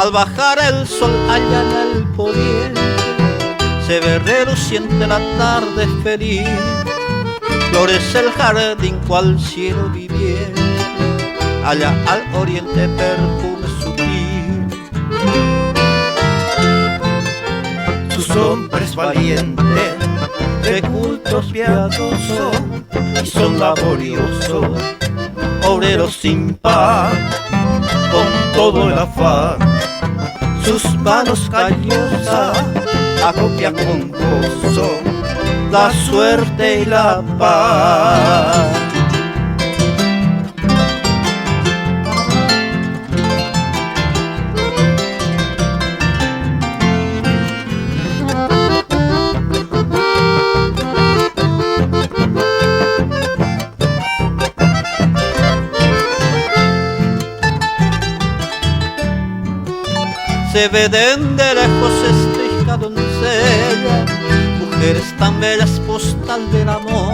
Al bajar el sol allá en el poniente, se ve reluciente la tarde feliz. Florece el jardín cual cielo viviente, allá al oriente perfume sutil. Sus hombres valientes, de cultos piadosos, y son laboriosos, obreros sin pan, con todo el afán. Sus manos callosas acopian con gozo la suerte y la paz. Se ve de lejos esta hija doncella, mujeres tan bellas, postal del amor.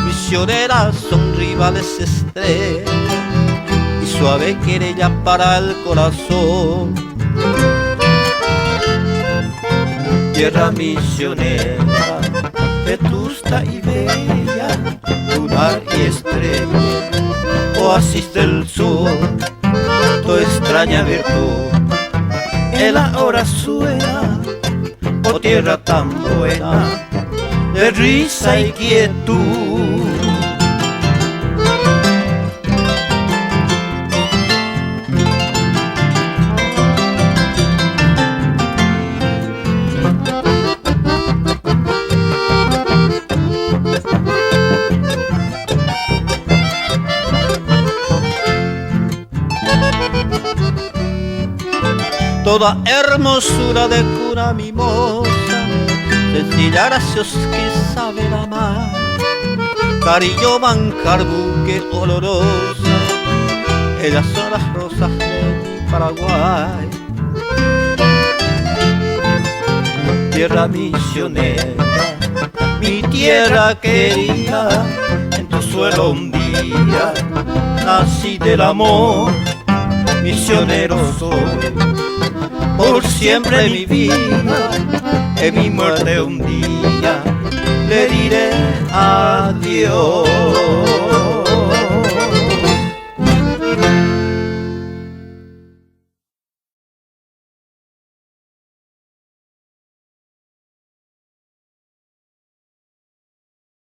Misioneras son rivales estrellas y suave querella para el corazón. Tierra misionera, vetusta y bella, lunar y estrella, oasis del sur, tu extraña virtud. El ahora suena, oh tierra tan buena, de risa y quietud. Toda hermosura de cuna mimosa, sencilla, graciosa que sabe amar. Cariño, manjar, buque olorosa, ellas son las rosas de mi Paraguay. Tierra misionera, mi tierra querida, en tu suelo un día nací del amor. Misionero soy, por siempre mi vida, en mi muerte un día le diré adiós.